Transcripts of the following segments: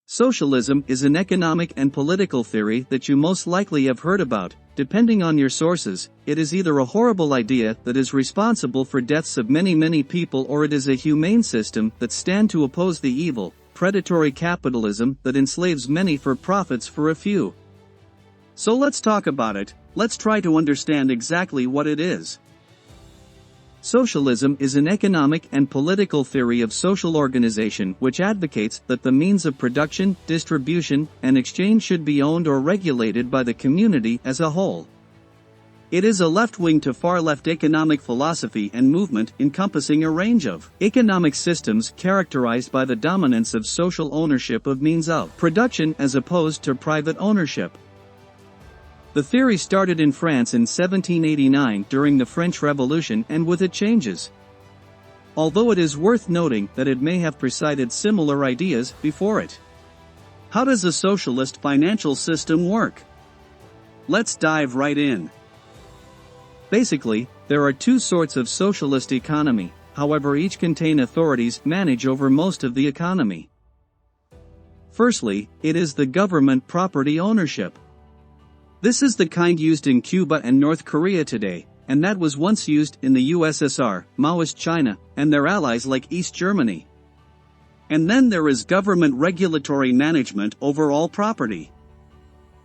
Socialism is an economic and political theory that you most likely have heard about. Depending on your sources, it is either a horrible idea that is responsible for deaths of many people, or it is a humane system that stands to oppose the evil, predatory capitalism that enslaves many for profits for a few. So let's talk about it. Let's try to understand exactly what it is. Socialism is an economic and political theory of social organization which advocates that the means of production, distribution, and exchange should be owned or regulated by the community as a whole. It is a left-wing to far-left economic philosophy and movement encompassing a range of economic systems characterized by the dominance of social ownership of means of production as opposed to private ownership. The theory started in France in 1789 during the French Revolution, and with it changes. Although it is worth noting that it may have preceded similar ideas before it. How does a socialist financial system work? Let's dive right in. Basically, there are two sorts of socialist economy, however each contain authorities manage over most of the economy. Firstly, it is the government property ownership. This is the kind used in Cuba and North Korea today, and that was once used in the USSR, Maoist China, and their allies like East Germany. And then there is government regulatory management over all property.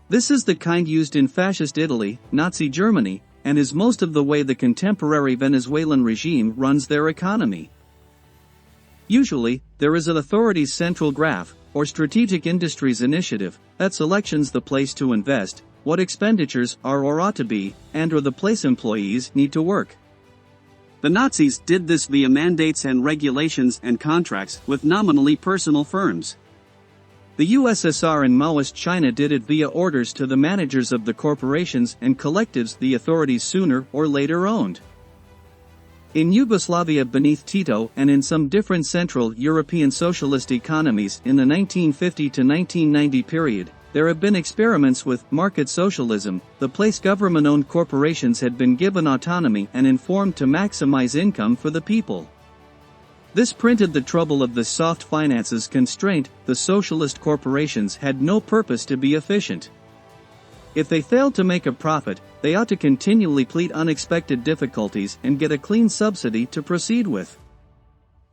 This is the kind used in Fascist Italy, Nazi Germany, and is most of the way the contemporary Venezuelan regime runs their economy. Usually, there is an authority's central graph, or strategic industries initiative, that selects the place to invest, what expenditures are or ought to be, and or the place employees need to work. The Nazis did this via mandates and regulations and contracts with nominally personal firms. The USSR and Maoist China did it via orders to the managers of the corporations and collectives the authorities sooner or later owned. In Yugoslavia beneath Tito and in some different Central European socialist economies in the 1950 to 1990 period, there have been experiments with market socialism, the place government-owned corporations had been given autonomy and informed to maximize income for the people. This printed the trouble of the soft finances constraint. The socialist corporations had no purpose to be efficient. If they failed to make a profit, they ought to continually plead unexpected difficulties and get a clean subsidy to proceed with.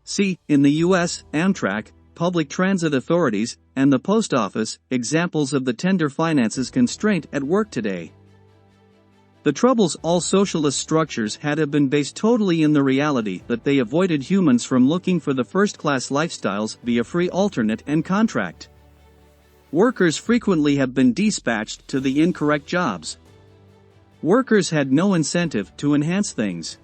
See, in the US, Amtrak, public transit authorities, and the post office, examples of the tender finances constraint at work today. The troubles all socialist structures had have been based totally in the reality that they avoided humans from looking for the first-class lifestyles via free alternate and contract. Workers frequently have been dispatched to the incorrect jobs. Workers had no incentive to enhance things.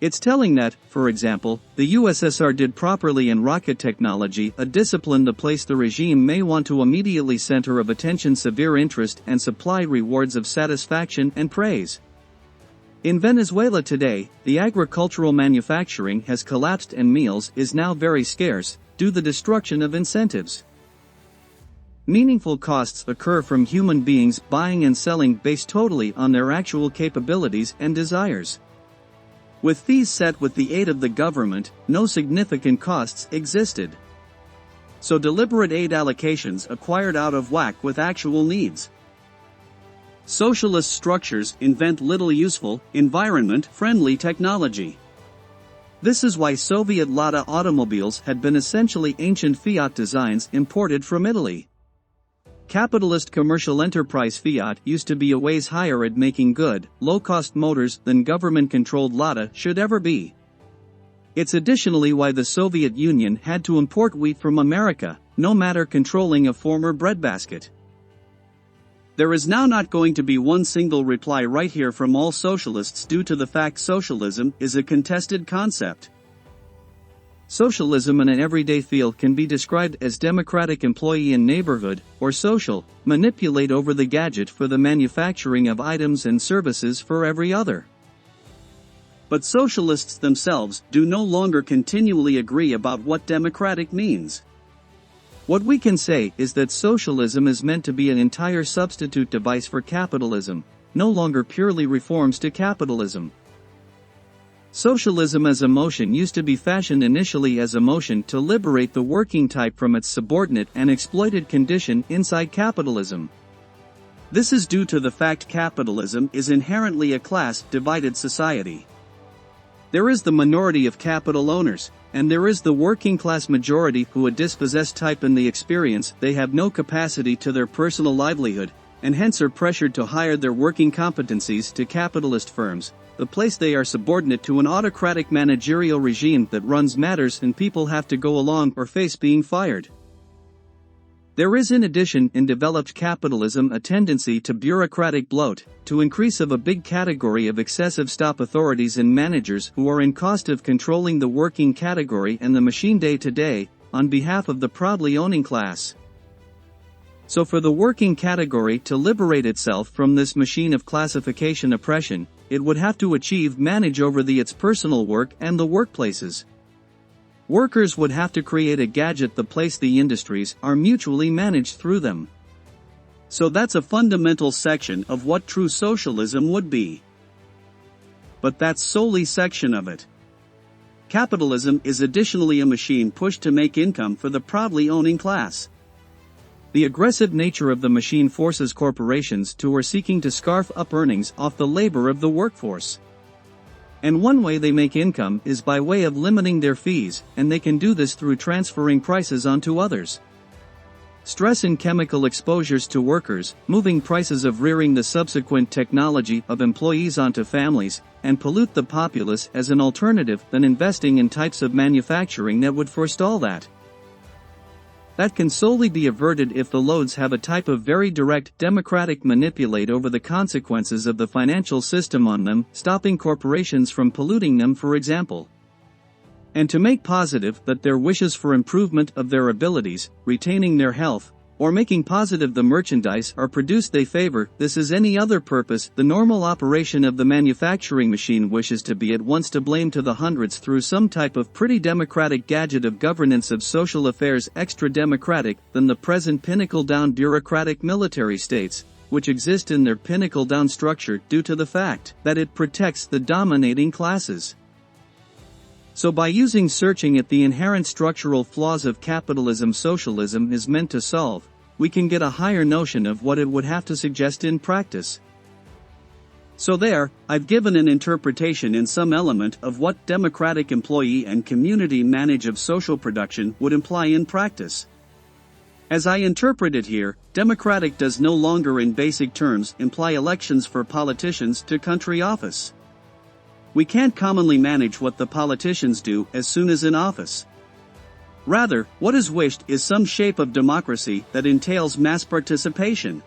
It's telling that, for example, the USSR did properly in rocket technology, a discipline the place the regime may want to immediately center of attention, severe interest, and supply rewards of satisfaction and praise. In Venezuela today, the agricultural manufacturing has collapsed and meals is now very scarce, due to the destruction of incentives. Meaningful costs occur from human beings buying and selling based totally on their actual capabilities and desires. With fees set with the aid of the government, no significant costs existed. So deliberate aid allocations acquired out of whack with actual needs. Socialist structures invent little useful, environment-friendly technology. This is why Soviet Lada automobiles had been essentially ancient Fiat designs imported from Italy. Capitalist commercial enterprise Fiat used to be a ways higher at making good, low-cost motors than government-controlled Lada should ever be. It's additionally why the Soviet Union had to import wheat from America, no matter controlling a former breadbasket. There is now not going to be one single reply right here from all socialists due to the fact socialism is a contested concept. Socialism in an everyday field can be described as democratic employee in neighborhood, or social, manipulate over the gadget for the manufacturing of items and services for every other. But socialists themselves do no longer continually agree about what democratic means. What we can say is that socialism is meant to be an entire substitute device for capitalism, no longer purely reforms to capitalism. Socialism as a motion used to be fashioned initially as a motion to liberate the working type from its subordinate and exploited condition inside capitalism. This is due to the fact capitalism is inherently a class-divided society. There is the minority of capital owners, and there is the working-class majority who a dispossessed type in the experience they have no capacity to their personal livelihood, and hence are pressured to hire their working competencies to capitalist firms, the place they are subordinate to an autocratic managerial regime that runs matters and people have to go along or face being fired. There is in addition in developed capitalism a tendency to bureaucratic bloat, to increase of a big category of excessive stop authorities and managers who are in cost of controlling the working category and the machine day to day, on behalf of the proudly owning class. So for the working category to liberate itself from this machine of classification oppression, it would have to manage over its personal work and the workplaces. Workers would have to create a gadget the place the industries are mutually managed through them. So that's a fundamental section of what true socialism would be. But that's solely section of it. Capitalism is additionally a machine pushed to make income for the proudly owning class. The aggressive nature of the machine forces corporations who are seeking to scarf up earnings off the labor of the workforce. And one way they make income is by way of limiting their fees, and they can do this through transferring prices onto others. Stress and chemical exposures to workers, moving prices of rearing the subsequent technology of employees onto families, and pollute the populace as an alternative than investing in types of manufacturing that would forestall that. That can solely be averted if the loads have a type of very direct democratic manipulate over the consequences of the financial system on them, stopping corporations from polluting them for example. And to make positive that their wishes for improvement of their abilities, retaining their health, or making positive the merchandise are produced they favor, this is any other purpose, the normal operation of the manufacturing machine wishes to be at once to blame to the hundreds through some type of pretty democratic gadget of governance of social affairs extra democratic than the present pinnacle-down bureaucratic military states, which exist in their pinnacle-down structure due to the fact that it protects the dominating classes. So by searching at the inherent structural flaws of capitalism socialism is meant to solve, we can get a higher notion of what it would have to suggest in practice. So there, I've given an interpretation in some element of what democratic employee and community manage of social production would imply in practice. As I interpret it here, democratic does no longer in basic terms imply elections for politicians to country office. We can't commonly manage what the politicians do as soon as in office. Rather, what is wished is some shape of democracy that entails mass participation.